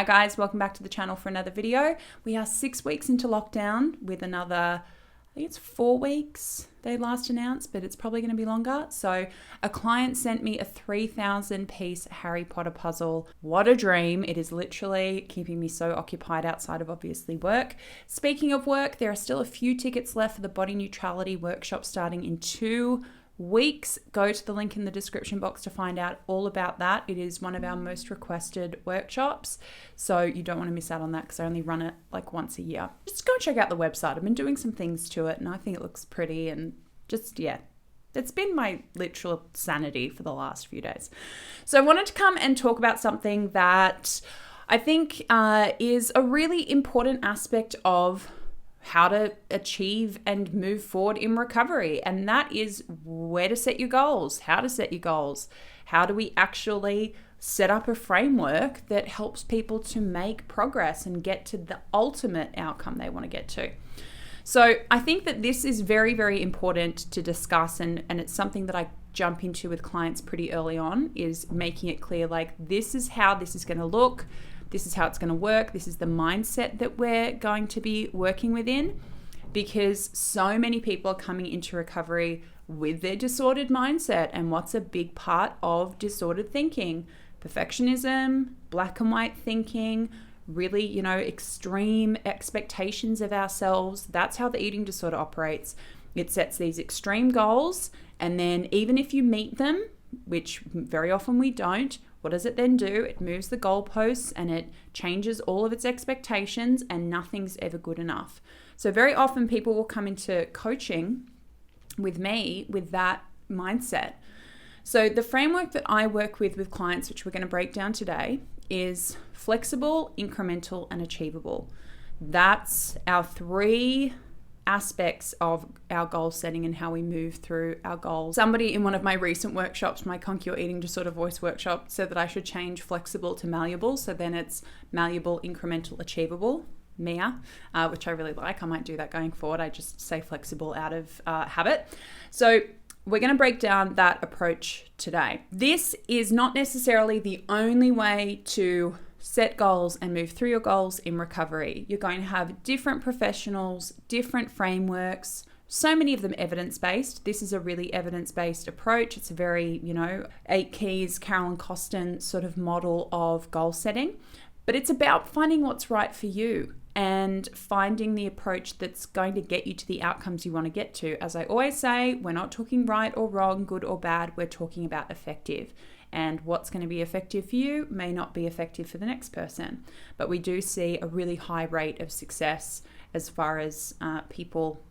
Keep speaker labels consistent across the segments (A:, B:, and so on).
A: Hi guys, welcome back to the channel for another video. We are 6 weeks into lockdown with another, I think it's 4 weeks they last announced, but it's probably going to be longer. So a client sent me a 3,000 piece Harry Potter puzzle. What a dream. It is literally keeping me so occupied outside of obviously work. Speaking of work, there are still a few tickets left for the body neutrality workshop starting in 2 weeks. Go to the link in the description box to find out all about that. It is one of our most requested workshops, so you don't want to miss out on that because I only run it like once a year. Just go check out the website. I've been doing some things to it and I think it looks pretty, and just, yeah, it's been my literal sanity for the last few days. So I wanted to come and talk about something that I think is a really important aspect of how to achieve and move forward in recovery. And that is where to set your goals, how to set your goals. How do we actually set up a framework that helps people to make progress and get to the ultimate outcome they want to get to? So I think that this is very, very important to discuss, and it's something that I jump into with clients pretty early on, is making it clear, like, this is how this is going to look. This is how it's going to work. This is the mindset that we're going to be working within, because so many people are coming into recovery with their disordered mindset. And what's a big part of disordered thinking? Perfectionism, black and white thinking, really, extreme expectations of ourselves. That's how the eating disorder operates. It sets these extreme goals, and then even if you meet them, which very often we don't, what does it then do? It moves the goalposts and it changes all of its expectations, and nothing's ever good enough. So very often people will come into coaching with me with that mindset. So the framework that I work with clients, which we're going to break down today, is flexible, incremental, and achievable. That's our 3 aspects of our goal setting and how we move through our goals. Somebody in one of my recent workshops, my Conquer Your Eating Disorder Voice workshop, said that I should change flexible to malleable. So then it's malleable, incremental, achievable, MIA, which I really like. I might do that going forward. I just say flexible out of habit. So we're going to break down that approach today. This is not necessarily the only way to set goals and move through your goals in recovery. You're going to have different professionals, different frameworks, so many of them evidence-based. This is a really evidence-based approach. It's a very, 8 Keys, Carolyn Costin sort of model of goal setting. But it's about finding what's right for you and finding the approach that's going to get you to the outcomes you want to get to. As I always say, we're not talking right or wrong, good or bad. We're talking about effective. And what's going to be effective for you may not be effective for the next person. But we do see a really high rate of success as far as people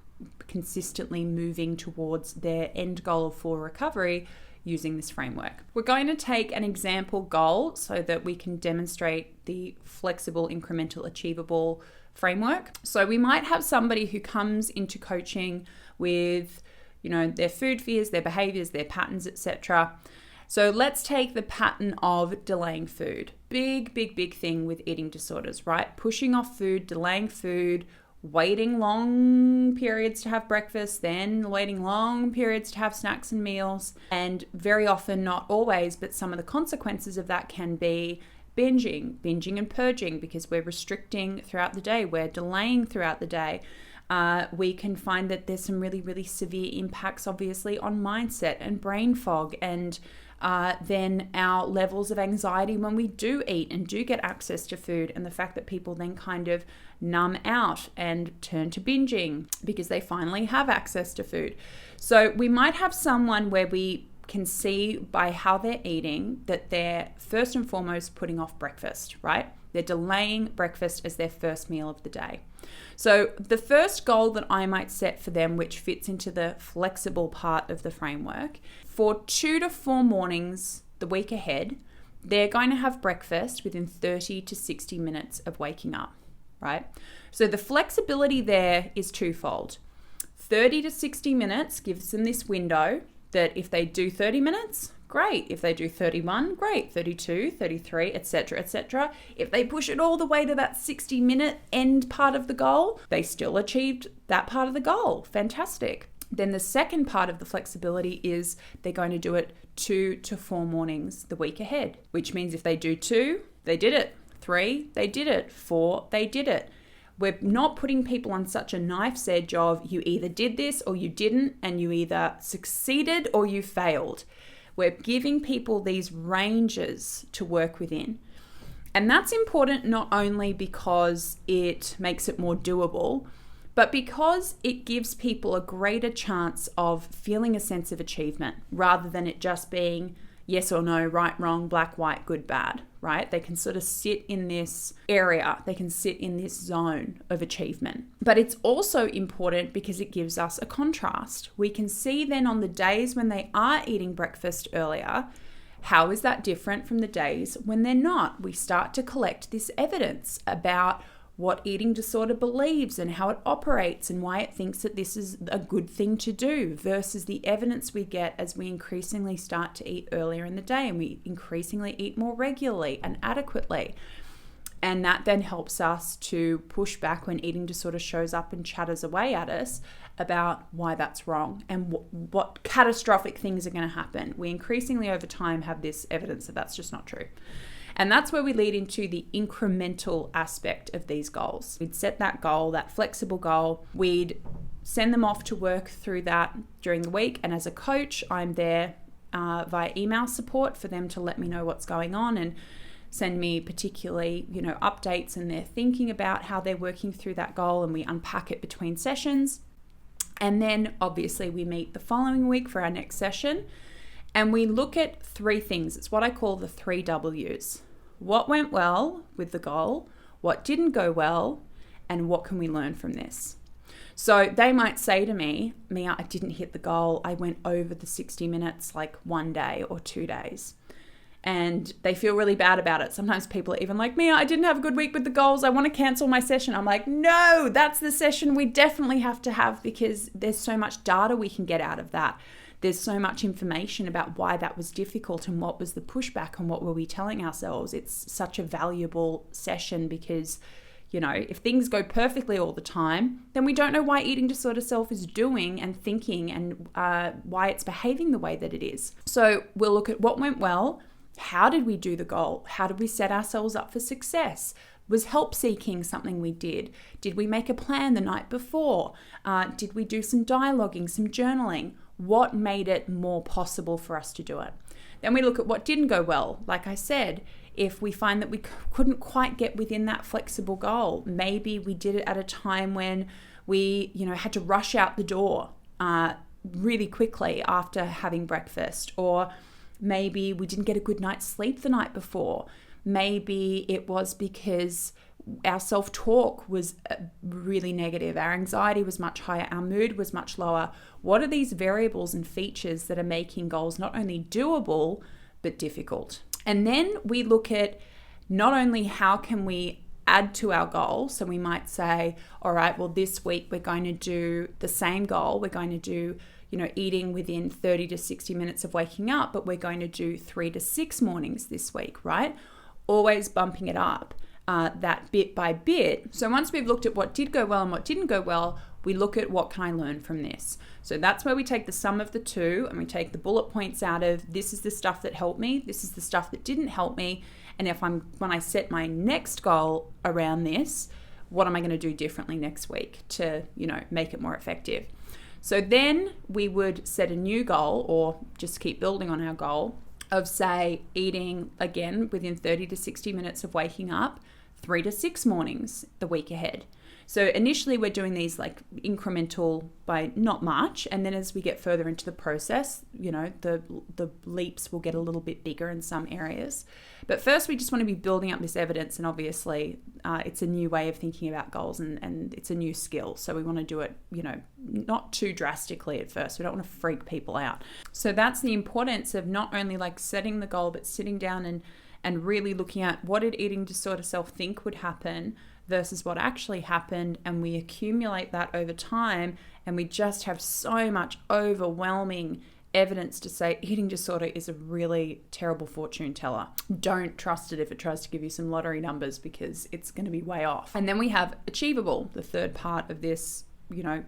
A: consistently moving towards their end goal of full recovery using this framework. We're going to take an example goal so that we can demonstrate the flexible, incremental, achievable framework. So we might have somebody who comes into coaching with, their food fears, their behaviors, their patterns, etc. So let's take the pattern of delaying food. Big, big, big thing with eating disorders, right? Pushing off food, delaying food, waiting long periods to have breakfast, then waiting long periods to have snacks and meals. And very often, not always, but some of the consequences of that can be binging and purging, because we're restricting throughout the day, we're delaying throughout the day. We can find that there's some really, really severe impacts, obviously, on mindset and brain fog, and then our levels of anxiety when we do eat and do get access to food, and the fact that people then kind of numb out and turn to binging because they finally have access to food. So we might have someone where we can see by how they're eating that they're first and foremost putting off breakfast, right? They're delaying breakfast as their first meal of the day. So the first goal that I might set for them, which fits into the flexible part of the framework, for 2 to 4 mornings the week ahead, they're going to have breakfast within 30 to 60 minutes of waking up, right? So the flexibility there is twofold. 30 to 60 minutes gives them this window that if they do 30 minutes, great. If they do 31, great. 32, 33, etc., etc. If they push it all the way to that 60-minute end part of the goal, they still achieved that part of the goal. Fantastic. Then the second part of the flexibility is they're going to do it 2 to 4 mornings the week ahead, which means if they do 2, they did it. 3, they did it. 4, they did it. We're not putting people on such a knife's edge of you either did this or you didn't, and you either succeeded or you failed. We're giving people these ranges to work within. And that's important not only because it makes it more doable, but because it gives people a greater chance of feeling a sense of achievement rather than it just being yes or no, right, wrong, black, white, good, bad, right? They can sort of sit in this area, they can sit in this zone of achievement. But it's also important because it gives us a contrast. We can see then on the days when they are eating breakfast earlier, how is that different from the days when they're not? We start to collect this evidence about what eating disorder believes and how it operates and why it thinks that this is a good thing to do versus the evidence we get as we increasingly start to eat earlier in the day and we increasingly eat more regularly and adequately. And that then helps us to push back when eating disorder shows up and chatters away at us about why that's wrong and what catastrophic things are going to happen. We increasingly over time have this evidence that that's just not true. And that's where we lead into the incremental aspect of these goals. We'd set that goal, that flexible goal. We'd send them off to work through that during the week. And as a coach, I'm there via email support for them to let me know what's going on and send me particularly, updates and their thinking about how they're working through that goal. And we unpack it between sessions. And then obviously we meet the following week for our next session. And we look at 3 things. It's what I call the 3 W's. What went well with the goal, what didn't go well, and what can we learn from this? So they might say to me, Mia, I didn't hit the goal. I went over the 60 minutes like one day or 2 days. And they feel really bad about it. Sometimes people are even like, Mia, I didn't have a good week with the goals. I want to cancel my session. I'm like, no, that's the session we definitely have to have because there's so much data we can get out of that. There's so much information about why that was difficult and what was the pushback and what were we telling ourselves. It's such a valuable session because, if things go perfectly all the time, then we don't know why eating disorder self is doing and thinking and why it's behaving the way that it is. So we'll look at what went well. How did we do the goal? How did we set ourselves up for success? Was help seeking something we did? Did we make a plan the night before? Did we do some dialoguing, some journaling? What made it more possible for us to do it? Then we look at what didn't go well. Like I said, if we find that we couldn't quite get within that flexible goal, maybe we did it at a time when we, had to rush out the door really quickly after having breakfast, or maybe we didn't get a good night's sleep the night before. Maybe it was because our self-talk was really negative. Our anxiety was much higher. Our mood was much lower. What are these variables and features that are making goals not only doable, but difficult? And then we look at not only how can we add to our goal. So we might say, all right, well, this week we're going to do the same goal. We're going to do, eating within 30 to 60 minutes of waking up, but we're going to do 3 to 6 mornings this week, right? Always bumping it up. That bit by bit. So once we've looked at what did go well and what didn't go well, we look at what can I learn from this. So that's where we take the sum of the two and we take the bullet points out of this is the stuff that helped me, this is the stuff that didn't help me, and when I set my next goal around this, what am I going to do differently next week to, make it more effective? So then we would set a new goal or just keep building on our goal of, say, eating again within 30 to 60 minutes of waking up, 3 to 6 mornings the week ahead. So initially we're doing these like incremental by not much. And then as we get further into the process, the leaps will get a little bit bigger in some areas. But first we just want to be building up this evidence. And obviously it's a new way of thinking about goals and it's a new skill. So we want to do it, not too drastically at first. We don't want to freak people out. So that's the importance of not only like setting the goal, but sitting down and really looking at what did eating disorder self think would happen versus what actually happened, and we accumulate that over time, and we just have so much overwhelming evidence to say eating disorder is a really terrible fortune teller. Don't trust it if it tries to give you some lottery numbers because it's going to be way off. And then we have achievable, the third part of this,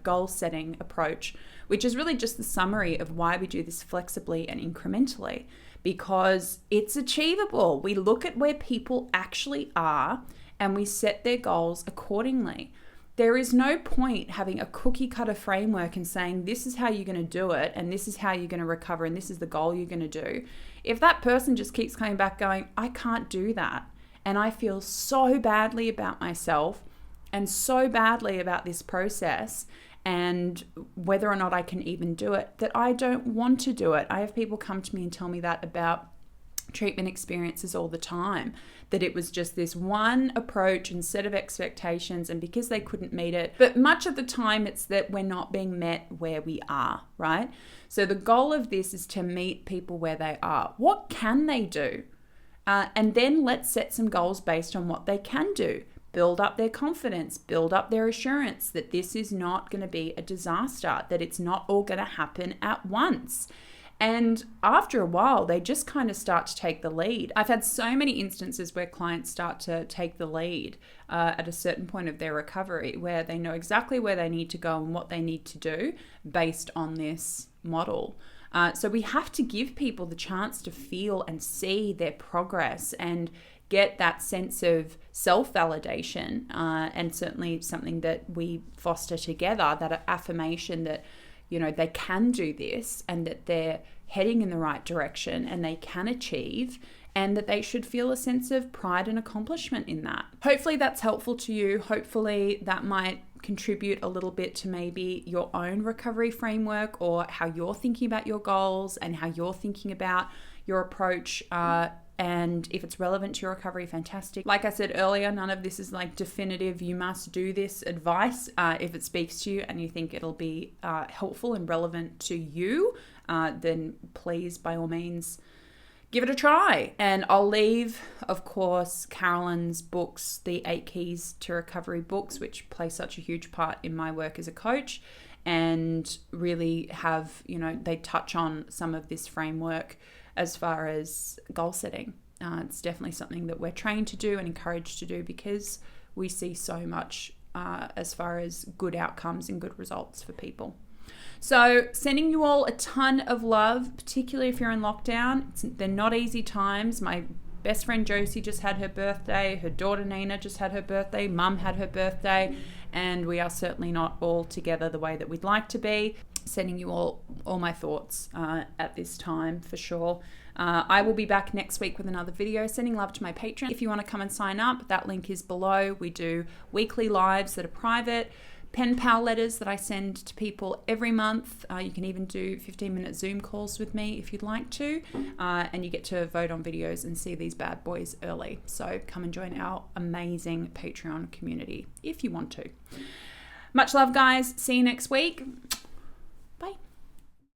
A: goal setting approach, which is really just the summary of why we do this flexibly and incrementally. because it's achievable. We look at where people actually are and we set their goals accordingly. There is no point having a cookie cutter framework and saying this is how you're going to do it and this is how you're going to recover and this is the goal you're going to do. If that person just keeps coming back going, I can't do that, and I feel so badly about myself and so badly about this process and whether or not I can even do it, that I don't want to do it. I have people come to me and tell me that about treatment experiences all the time, that it was just this one approach and set of expectations, and because they couldn't meet it. But much of the time it's that we're not being met where we are, right? So the goal of this is to meet people where they are. What can they do? And then let's set some goals based on what they can do. Build up their confidence, build up their assurance that this is not going to be a disaster, that it's not all going to happen at once. And after a while, they just kind of start to take the lead. I've had so many instances where clients start to take the lead at a certain point of their recovery, where they know exactly where they need to go and what they need to do based on this model. So we have to give people the chance to feel and see their progress and get that sense of self-validation, and certainly something that we foster together, that affirmation that, you know, they can do this and that they're heading in the right direction and they can achieve, and that they should feel a sense of pride and accomplishment in that. Hopefully that's helpful to you. Hopefully that might contribute a little bit to maybe your own recovery framework, or how you're thinking about your goals and how you're thinking about your approach. And if it's relevant to your recovery, fantastic. Like I said earlier, none of this is like definitive, you must do this advice. If it speaks to you and you think it'll be helpful and relevant to you, then please, by all means, give it a try. And I'll leave, of course, Carolyn's books, the 8 Keys to Recovery books, which play such a huge part in my work as a coach, and really have, you know, they touch on some of this framework as far as goal setting. It's definitely something that we're trained to do and encouraged to do, because we see so much as far as good outcomes and good results for people. So sending you all a ton of love, particularly if you're in lockdown. They're not easy times. My best friend Josie just had her birthday. Her daughter Nina just had her birthday. Mum had her birthday. And we are certainly not all together the way that we'd like to be. Sending you all my thoughts at this time, for sure. I will be back next week with another video. Sending love to my Patreon. If you want to come and sign up, that link is below. We do weekly lives that are private, pen pal letters that I send to people every month. You can even do 15-minute Zoom calls with me if you'd like to. And you get to vote on videos and see these bad boys early. So come and join our amazing Patreon community if you want to. Much love, guys. See you next week.